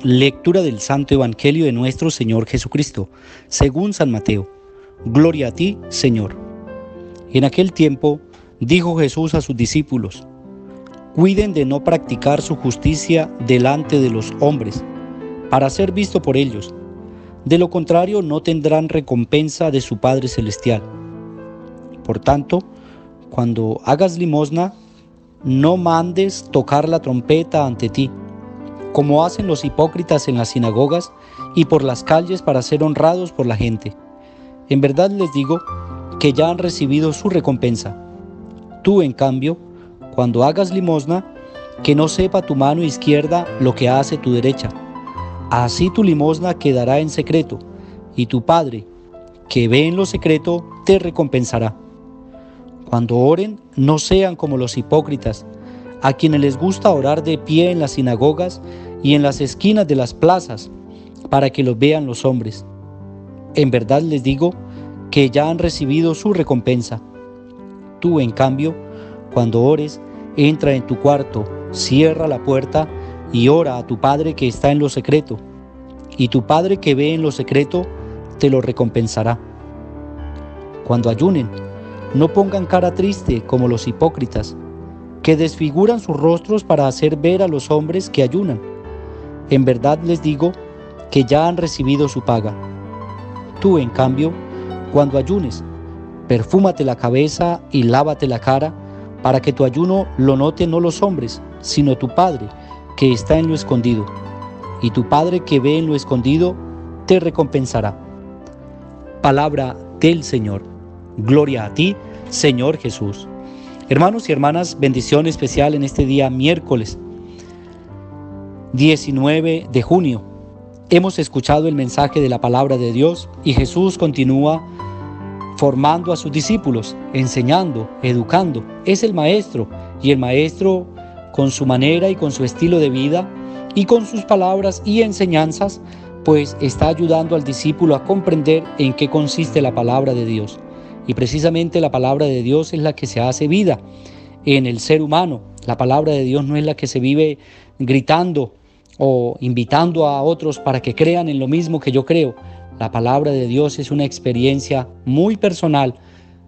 Lectura del Santo Evangelio de nuestro Señor Jesucristo, según San Mateo. Gloria a ti, Señor. En aquel tiempo dijo Jesús a sus discípulos: cuiden de no practicar su justicia delante de los hombres, para ser visto por ellos. De lo contrario, no tendrán recompensa de su Padre Celestial. Por tanto, cuando hagas limosna, no mandes tocar la trompeta ante ti, como hacen los hipócritas en las sinagogas y por las calles para ser honrados por la gente. En verdad les digo que ya han recibido su recompensa. Tú, en cambio, cuando hagas limosna, que no sepa tu mano izquierda lo que hace tu derecha. Así tu limosna quedará en secreto, y tu Padre, que ve en lo secreto, te recompensará. Cuando oren, no sean como los hipócritas, a quienes les gusta orar de pie en las sinagogas y en las esquinas de las plazas, para que los vean los hombres. En verdad les digo que ya han recibido su recompensa. Tú, en cambio, cuando ores, entra en tu cuarto, cierra la puerta y ora a tu Padre que está en lo secreto, y tu Padre que ve en lo secreto te lo recompensará. Cuando ayunen, no pongan cara triste como los hipócritas, que desfiguran sus rostros para hacer ver a los hombres que ayunan. En verdad les digo que ya han recibido su paga. Tú, en cambio, cuando ayunes, perfúmate la cabeza y lávate la cara, para que tu ayuno lo noten no los hombres, sino tu Padre, que está en lo escondido. Y tu Padre que ve en lo escondido, te recompensará. Palabra del Señor. Gloria a ti, Señor Jesús. Hermanos y hermanas, bendición especial en este día miércoles 19 de junio. Hemos escuchado el mensaje de la palabra de Dios y Jesús continúa formando a sus discípulos, enseñando, educando. Es el maestro, y el maestro, con su manera y con su estilo de vida y con sus palabras y enseñanzas, pues está ayudando al discípulo a comprender en qué consiste la palabra de Dios. Y precisamente la palabra de Dios es la que se hace vida en el ser humano. La palabra de Dios no es la que se vive gritando o invitando a otros para que crean en lo mismo que yo creo. La palabra de Dios es una experiencia muy personal,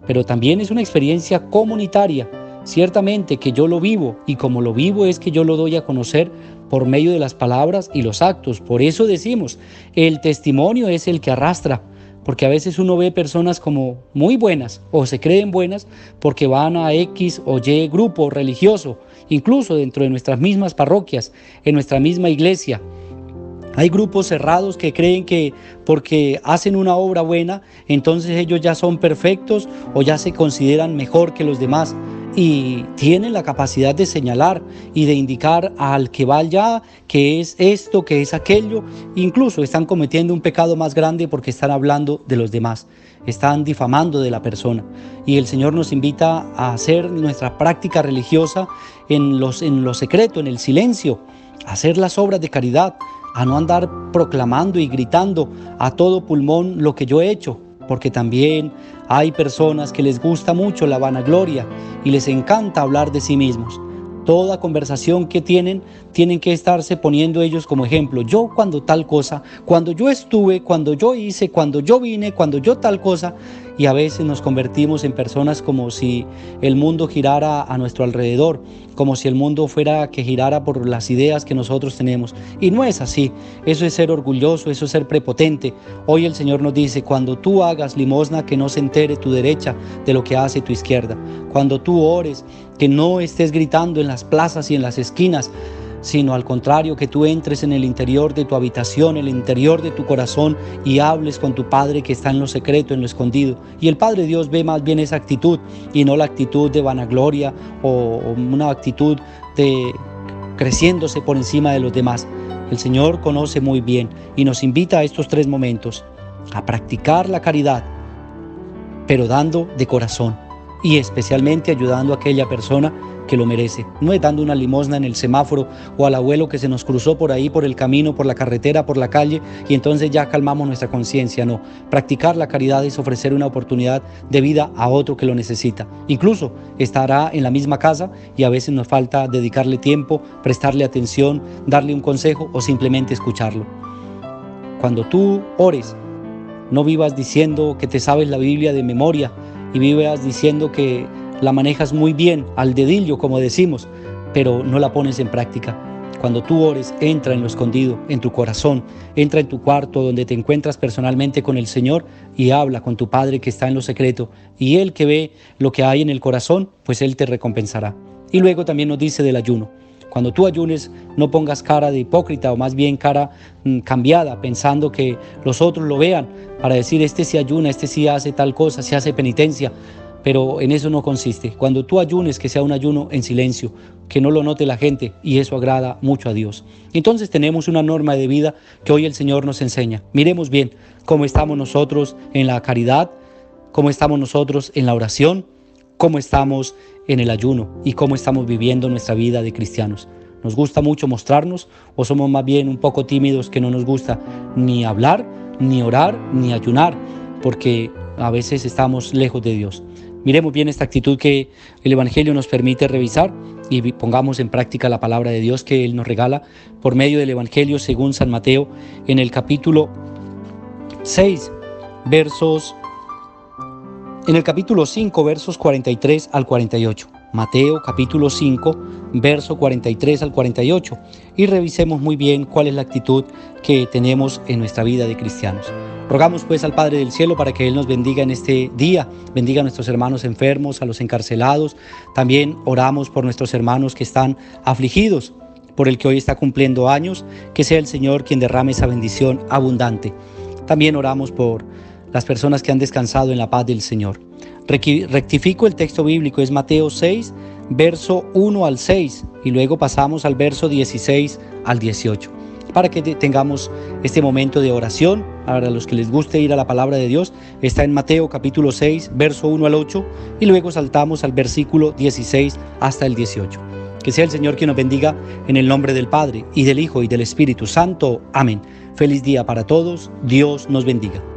pero también es una experiencia comunitaria. Ciertamente que yo lo vivo, y como lo vivo es que yo lo doy a conocer por medio de las palabras y los actos. Por eso decimos, el testimonio es el que arrastra. Porque a veces uno ve personas como muy buenas o se creen buenas porque van a X o Y grupo religioso, incluso dentro de nuestras mismas parroquias, en nuestra misma iglesia. Hay grupos cerrados que creen que porque hacen una obra buena, entonces ellos ya son perfectos o ya se consideran mejor que los demás. Y tienen la capacidad de señalar y de indicar al que va allá que es esto, que es aquello. Incluso están cometiendo un pecado más grande porque están hablando de los demás, están difamando de la persona. Y el Señor nos invita a hacer nuestra práctica religiosa en lo secreto, en el silencio, a hacer las obras de caridad, a no andar proclamando y gritando a todo pulmón lo que yo he hecho, porque también hay personas que les gusta mucho la vanagloria y les encanta hablar de sí mismos. Toda conversación que tienen que estarse poniendo ellos como ejemplo. Yo cuando tal cosa, cuando yo estuve, cuando yo hice, cuando yo vine, cuando yo tal cosa. Y a veces nos convertimos en personas como si el mundo girara a nuestro alrededor, como si el mundo fuera que girara por las ideas que nosotros tenemos. Y no es así. Eso es ser orgulloso, eso es ser prepotente. Hoy el Señor nos dice, cuando tú hagas limosna, que no se entere tu derecha de lo que hace tu izquierda. Cuando tú ores, que no estés gritando en las plazas y en las esquinas, sino al contrario, que tú entres en el interior de tu habitación, en el interior de tu corazón, y hables con tu Padre que está en lo secreto, en lo escondido. Y el Padre Dios ve más bien esa actitud, y no la actitud de vanagloria o una actitud de creciéndose por encima de los demás. El Señor conoce muy bien y nos invita a estos 3 momentos, a practicar la caridad, pero dando de corazón, y especialmente ayudando a aquella persona que lo merece. No es dando una limosna en el semáforo o al abuelo que se nos cruzó por ahí, por el camino, por la carretera, por la calle, y entonces ya calmamos nuestra conciencia. No, practicar la caridad es ofrecer una oportunidad de vida a otro que lo necesita. Incluso estará en la misma casa y a veces nos falta dedicarle tiempo, prestarle atención, darle un consejo o simplemente escucharlo. Cuando tú ores, no vivas diciendo que te sabes la Biblia de memoria y vivas diciendo que la manejas muy bien, al dedillo, como decimos, pero no la pones en práctica. Cuando tú ores, entra en lo escondido, en tu corazón, entra en tu cuarto donde te encuentras personalmente con el Señor y habla con tu Padre que está en lo secreto, y Él que ve lo que hay en el corazón, pues Él te recompensará. Y luego también nos dice del ayuno. Cuando tú ayunes, no pongas cara de hipócrita o más bien cara cambiada, pensando que los otros lo vean para decir, este sí ayuna, este sí hace tal cosa, sí hace penitencia. Pero en eso no consiste. Cuando tú ayunes, que sea un ayuno en silencio, que no lo note la gente, y eso agrada mucho a Dios. Entonces tenemos una norma de vida que hoy el Señor nos enseña. Miremos bien cómo estamos nosotros en la caridad, cómo estamos nosotros en la oración, cómo estamos en el ayuno y cómo estamos viviendo nuestra vida de cristianos. ¿Nos gusta mucho mostrarnos o somos más bien un poco tímidos que no nos gusta ni hablar, ni orar, ni ayunar, porque a veces estamos lejos de Dios? Miremos bien esta actitud que el Evangelio nos permite revisar y pongamos en práctica la palabra de Dios que Él nos regala por medio del Evangelio según San Mateo en el capítulo 6, en el capítulo 5, versos 43 al 48. Mateo capítulo 5, verso 43 al 48. Y revisemos muy bien cuál es la actitud que tenemos en nuestra vida de cristianos. Rogamos pues al Padre del Cielo para que Él nos bendiga en este día, bendiga a nuestros hermanos enfermos, a los encarcelados. También oramos por nuestros hermanos que están afligidos, por el que hoy está cumpliendo años, que sea el Señor quien derrame esa bendición abundante. También oramos por las personas que han descansado en la paz del Señor. Rectifico el texto bíblico, es Mateo 6, verso 1 al 6, y luego pasamos al verso 16 al 18. Para que tengamos este momento de oración, para los que les guste ir a la palabra de Dios, está en Mateo capítulo 6, verso 1 al 8, y luego saltamos al versículo 16 hasta el 18. Que sea el Señor quien nos bendiga en el nombre del Padre, y del Hijo, y del Espíritu Santo. Amén. Feliz día para todos. Dios nos bendiga.